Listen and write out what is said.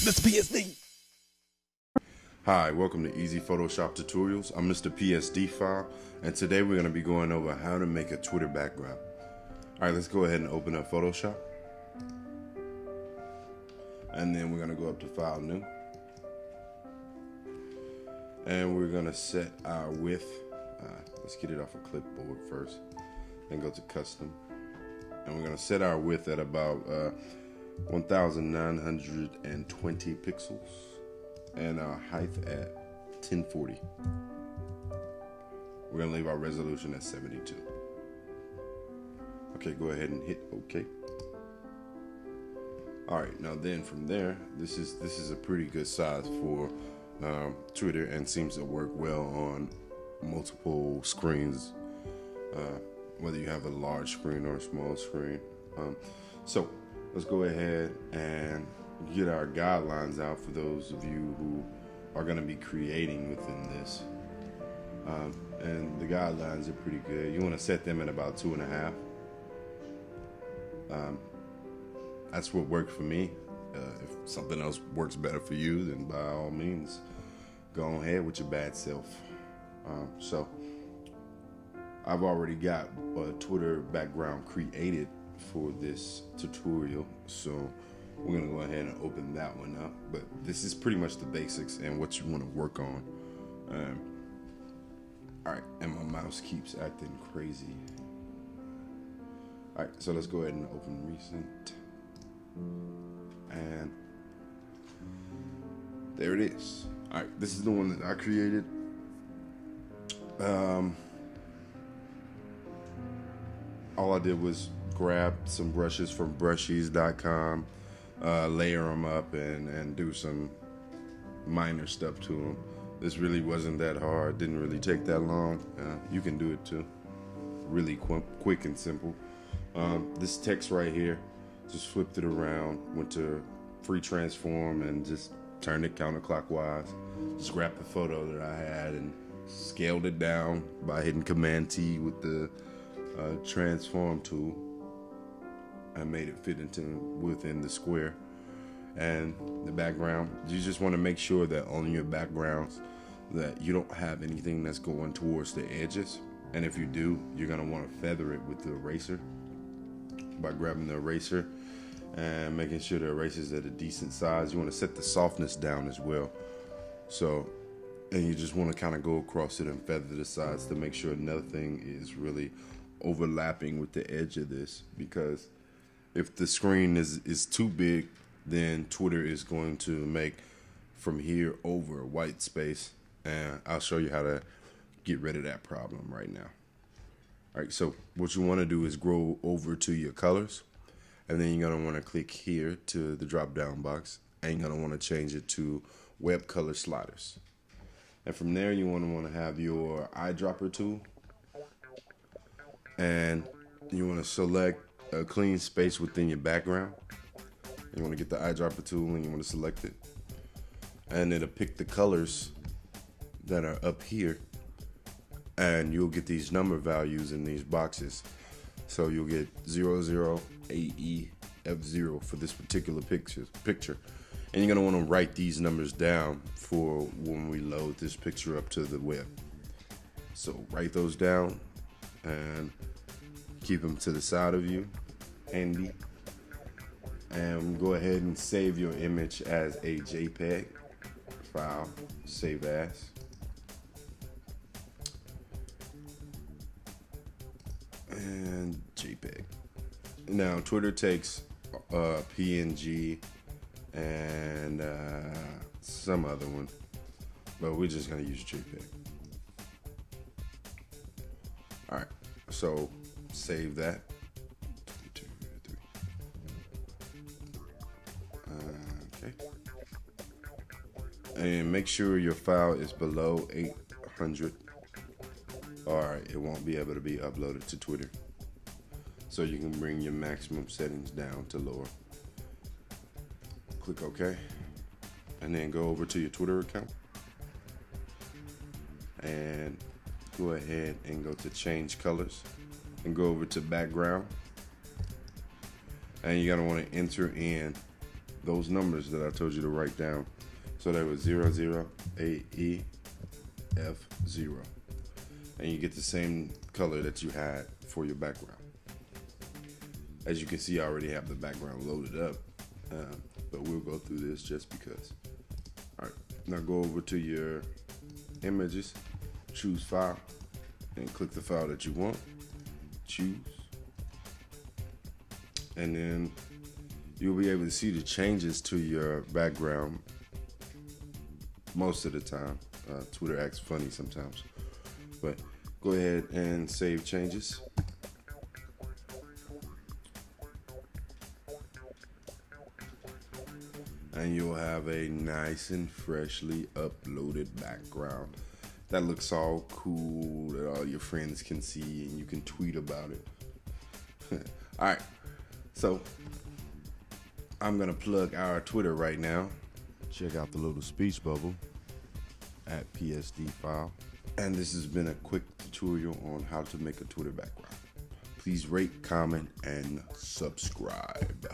MrPSD. Hi, welcome to Easy Photoshop Tutorials. I'm MrPSDfile, and today we're going to be going over how to make a Twitter background. Alright, let's go ahead and open up Photoshop. And then we're going to go up to File, New. And we're going to set our width. Let's get it off a clipboard first. Then go to Custom. And we're going to set our width at about 1920 pixels. And our height at 1040. We're going to leave our resolution at 72. Okay, go ahead and hit OK. Alright, now then from there, this is a pretty good size for Twitter and seems to work well on multiple screens, whether you have a large screen or a small screen. So let's go ahead and get our guidelines out for those of you who are going to be creating within this. And the guidelines are pretty good. You want to set them at about 2.5. That's what worked for me. If something else works better for you, then by all means, go ahead with your bad self. So I've already got a Twitter background created for this tutorial, so we're gonna go ahead and open that one up. But this is pretty much the basics and what you want to work on. All right, and my mouse keeps acting crazy. All right, so let's go ahead and open recent. And there it is. All right, this is the one that I created. All I did was grab some brushes from brushies.com, layer them up and do some minor stuff to them. This really wasn't that hard. Didn't really take that long. You can do it too. Really quick and simple. This text right here, just flipped it around, went to free transform and just turned it counterclockwise. Just grabbed the photo that I had and scaled it down by hitting Command T with the transform tool. I made it fit within the square. And the background, you just want to make sure that on your backgrounds that you don't have anything that's going towards the edges. And if you do, you're going to want to feather it with the eraser by grabbing the eraser and making sure the eraser is at a decent size. You want to set the softness down as well. So, and you just want to kind of go across it and feather the sides to make sure nothing is really overlapping with the edge of this, because if the screen is too big, then Twitter is going to make from here over a white space, and I'll show you how to get rid of that problem right now. All right, so what you want to do is go over to your colors, and then you're going to want to click here to the drop down box, and you're going to want to change it to web color sliders. And from there you want to have your eyedropper tool, and you want to select a clean space within your background. You want to get the eyedropper tool and you want to select it, and it'll pick the colors that are up here, and you'll get these number values in these boxes. So you'll get 00AEF0 for this particular picture, and you're going to want to write these numbers down for when we load this picture up to the web. So write those down and keep them to the side of you, handy. And go ahead and save your image as a JPEG file, save as. And JPEG. Now Twitter takes PNG and some other one, but we're just gonna use JPEG. All right, so save that. Okay. And make sure your file is below 800, or it won't be able to be uploaded to Twitter. So you can bring your maximum settings down to lower. Click OK, and then go over to your Twitter account and go ahead and go to change colors and go over to background. And you're gonna want to enter in those numbers that I told you to write down. So that was 00AEF0. And you get the same color that you had for your background. As you can see, I already have the background loaded up, but we'll go through this just because. All right, now go over to your images, choose file, and click the file that you want, choose, and then you'll be able to see the changes to your background most of the time. Twitter acts funny sometimes, but go ahead and save changes. And you'll have a nice and freshly uploaded background that looks all cool, that all your friends can see, and you can tweet about it. All right, so I'm gonna plug our Twitter right now. Check out the little speech bubble at PSDfile. And this has been a quick tutorial on how to make a Twitter background. Please rate, comment, and subscribe.